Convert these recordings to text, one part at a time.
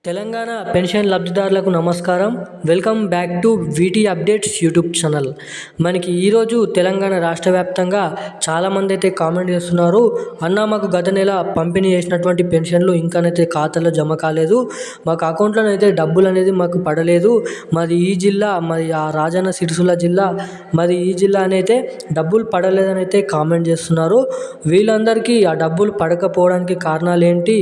Telangana pension లబ్ధిదారులకు నమస్కారం. Welcome back to వీటీ updates YouTube channel. మనకి ఈరోజు తెలంగాణ రాష్ట్ర వ్యాప్తంగా చాలామంది అయితే కామెంట్ చేస్తున్నారు, అన్న మాకు గత నెల పంపిణీ చేసినటువంటి పెన్షన్లు ఇంకానైతే ఖాతాలో జమ కాలేదు, మాకు అకౌంట్లోనైతే డబ్బులు అనేది మాకు పడలేదు, మాది ఈ జిల్లా, మరి ఆ రాజన్న సిరిసిల్ల జిల్లా, మరి ఈ జిల్లా అయితే డబ్బులు పడలేదని అయితే కామెంట్ చేస్తున్నారు. వీళ్ళందరికీ ఆ డబ్బులు పడకపోవడానికి కారణాలు ఏంటి,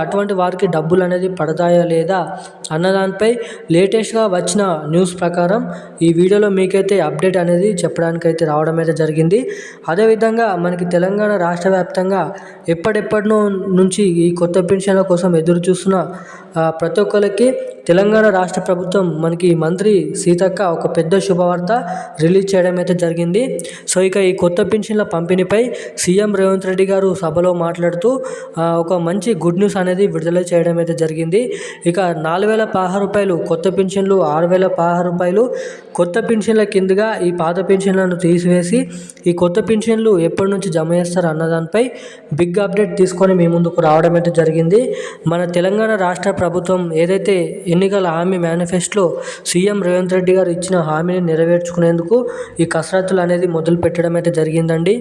అటువంటి వారికి డబ్బులు అనేది పడతాయా లేదా అన్నదానిపై లేటెస్ట్గా వచ్చిన న్యూస్ ప్రకారం ఈ వీడియోలో మీకైతే అప్డేట్ అనేది చెప్పడానికి అయితే రావడం అయితే జరిగింది. అదేవిధంగా మనకి తెలంగాణ రాష్ట్ర వ్యాప్తంగా ఎప్పటినో నుంచి ఈ కొత్త పెన్షన్ల కోసం ఎదురు చూస్తున్న ప్రతి ఒక్కరికి తెలంగాణ రాష్ట్ర ప్రభుత్వం మనకి మంత్రి సీతక్క ఒక పెద్ద శుభవార్త రిలీజ్ చేయడం అయితే జరిగింది. సో ఇక ఈ కొత్త పెన్షన్ల పంపిణీపై సీఎం రేవంత్ రెడ్డి గారు సభలో మాట్లాడుతూ ఒక మంచి గుడ్ న్యూస్ అనేది విడుదల చేయడం అయితే జరిగింది. ఇక 4,016 రూపాయలు కొత్త పెన్షన్లు, 6,016 రూపాయలు కొత్త పెన్షన్ల కిందగా ఈ పాత పెన్షన్లను తీసివేసి ఈ కొత్త పెన్షన్లు ఎప్పటి నుంచి జమ చేస్తారు అన్నదానిపై బిగ్ అప్డేట్ తీసుకొని మీ ముందుకు రావడం అయితే జరిగింది. మన తెలంగాణ రాష్ట్ర ప్రభుత్వం ఏదైతే ఎన్నికల హామీ మేనిఫెస్టోలో సీఎం రేవంత్ రెడ్డి గారు ఇచ్చిన హామీని నెరవేర్చుకునేందుకు ఈ కసరత్తులు అనేది మొదలు పెట్టడం అయితే జరిగిందండి.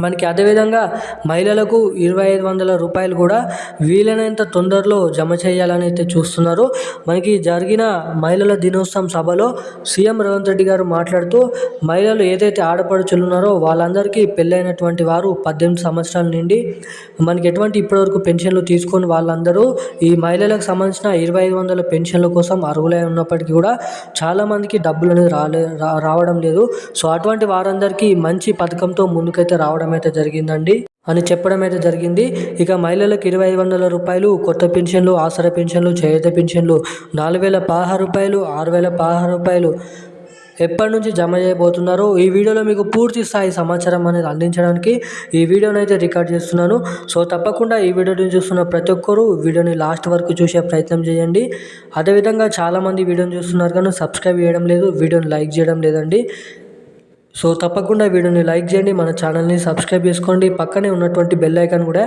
మనకి అదేవిధంగా మహిళలకు 2,500 రూపాయలు కూడా వీలైనంత తొందరలో జమ చేయాలని అయితే చూస్తున్నారు. మనకి జరిగిన మహిళల దినోత్సవం సభలో సీఎం రేవంత్ రెడ్డి గారు మాట్లాడుతూ మహిళలు ఏదైతే ఆడపడుచులు ఉన్నారో వాళ్ళందరికీ పెళ్ళైనటువంటి వారు 18 సంవత్సరాల నుండి మనకి ఎటువంటి ఇప్పటివరకు పెన్షన్లు తీసుకొని వాళ్ళందరూ ఈ మహిళలకు సంబంధించిన 2,500 పెన్షన్ల కోసం అర్హులై ఉన్నప్పటికీ కూడా చాలామందికి డబ్బులు అనేది రావడం లేదు. సో అటువంటి వారందరికీ మంచి పథకంతో ముందుకైతే రావడం అయితే జరిగిందండి అని చెప్పడం అయితే జరిగింది. ఇక మహిళలకు 2,500 రూపాయలు కొత్త పెన్షన్లు, ఆసరా పెన్షన్లు, చేయూత పెన్షన్లు 4,016 రూపాయలు, 6,016 రూపాయలు ఎప్పటి నుంచి జమ చేయబోతున్నారో ఈ వీడియోలో మీకు పూర్తి స్థాయి సమాచారం అనేది అందించడానికి ఈ వీడియోని అయితే రికార్డ్ చేస్తున్నాను. సో తప్పకుండా ఈ వీడియోని చూస్తున్న ప్రతి ఒక్కరూ వీడియోని లాస్ట్ వరకు చూసే ప్రయత్నం చేయండి. అదేవిధంగా చాలామంది వీడియోని చూస్తున్నారు కానీ సబ్స్క్రైబ్ చేయడం లేదు, వీడియోని లైక్ చేయడం లేదండి. సో తప్పకుండా వీడియోని లైక్ చేయండి, మన ఛానల్ని సబ్స్క్రైబ్ చేసుకోండి, పక్కనే ఉన్నటువంటి బెల్ ఐకాన్ కూడా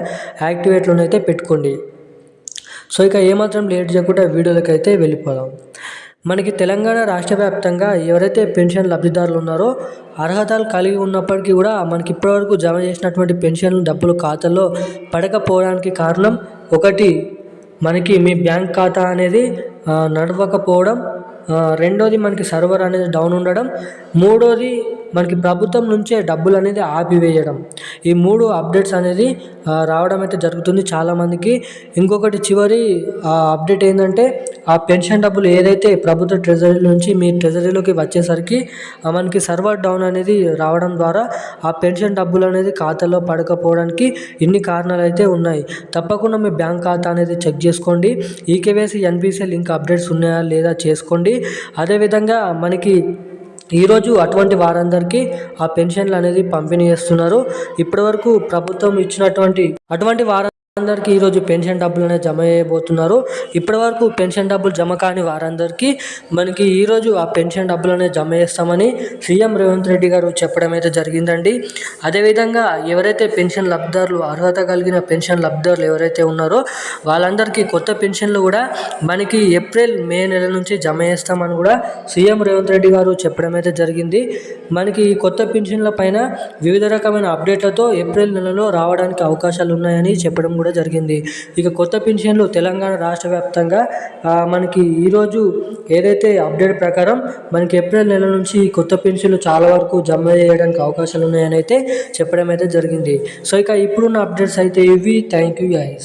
యాక్టివేట్లోనైతే పెట్టుకోండి. సో ఇక ఏమాత్రం లేట్ చేయకుండా వీడియోలకి అయితే వెళ్ళిపోదాం. మనకి తెలంగాణ రాష్ట్ర వ్యాప్తంగా ఎవరైతే పెన్షన్ లబ్ధిదారులు ఉన్నారో అర్హతలు కలిగి ఉన్నప్పటికీ కూడా మనకి ఇప్పటివరకు జమ చేసినటువంటి పెన్షన్ డబ్బులు ఖాతాలో పడకపోవడానికి కారణం ఒకటి మనకి మీ బ్యాంక్ ఖాతా అనేది నడవకపోవడం, రెండోది మనకి సర్వర్ అనేది డౌన్ ఉండడం, మూడోది మనకి ప్రభుత్వం నుంచే డబ్బులు అనేది ఆపివేయడం. ఈ 3 అప్డేట్స్ అనేది రావడం అయితే జరుగుతుంది చాలామందికి. ఇంకొకటి చివరి అప్డేట్ ఏంటంటే ఆ పెన్షన్ డబ్బులు ఏదైతే ప్రభుత్వ ట్రెజరీ నుంచి మీ ట్రెజరీలోకి వచ్చేసరికి మనకి సర్వర్ డౌన్ అనేది రావడం ద్వారా ఆ పెన్షన్ డబ్బులు అనేది ఖాతాలో పడకపోవడానికి ఇన్ని కారణాలు అయితే ఉన్నాయి. తప్పకుండా మీ బ్యాంక్ ఖాతా అనేది చెక్ చేసుకోండి. ఈకేవైసీ ఎన్పిసిఐ లింక్ అప్డేట్స్ ఉన్నాయా లేదా చేసుకోండి. అదేవిధంగా మనకి ఈరోజు అటువంటి వారందరికీ ఆ పెన్షన్లు అనేది పంపిణీ చేస్తున్నారు. ఇప్పటివరకు ప్రభుత్వం ఇచ్చినటువంటి అటువంటి వారందరికీ ఈరోజు పెన్షన్ డబ్బులు అనేది జమ చేయబోతున్నారు. ఇప్పటివరకు పెన్షన్ డబ్బులు జమ కాని వారందరికీ మనకి ఈరోజు ఆ పెన్షన్ డబ్బులు అనేది జమ చేస్తామని సీఎం రేవంత్ రెడ్డి గారు చెప్పడం అయితే జరిగిందండి. అదేవిధంగా ఎవరైతే పెన్షన్ లబ్ధిదారులు, అర్హత కలిగిన పెన్షన్ లబ్ధిదారులు ఎవరైతే ఉన్నారో వాళ్ళందరికీ కొత్త పెన్షన్లు కూడా మనకి ఏప్రిల్, మే నెల నుంచి జమ చేస్తామని కూడా సీఎం రేవంత్ రెడ్డి గారు చెప్పడం అయితే జరిగింది. మనకి ఈ కొత్త పెన్షన్ల పైన వివిధ రకమైన అప్డేట్లతో ఏప్రిల్ నెలలో రావడానికి అవకాశాలు ఉన్నాయని చెప్పడం కూడా జరిగింది. ఇక కొత్త పెన్షన్లు తెలంగాణ రాష్ట్ర వ్యాప్తంగా మనకి ఈరోజు ఏదైతే అప్డేట్ ప్రకారం మనకి ఏప్రిల్ నెల నుంచి కొత్త పెన్షన్లు చాలా వరకు జమ చేయడానికి అవకాశాలు ఉన్నాయని అయితే చెప్పడం అయితే జరిగింది. సో ఇక ఇప్పుడున్న అప్డేట్స్ అయితే ఇవి. Thank you guys.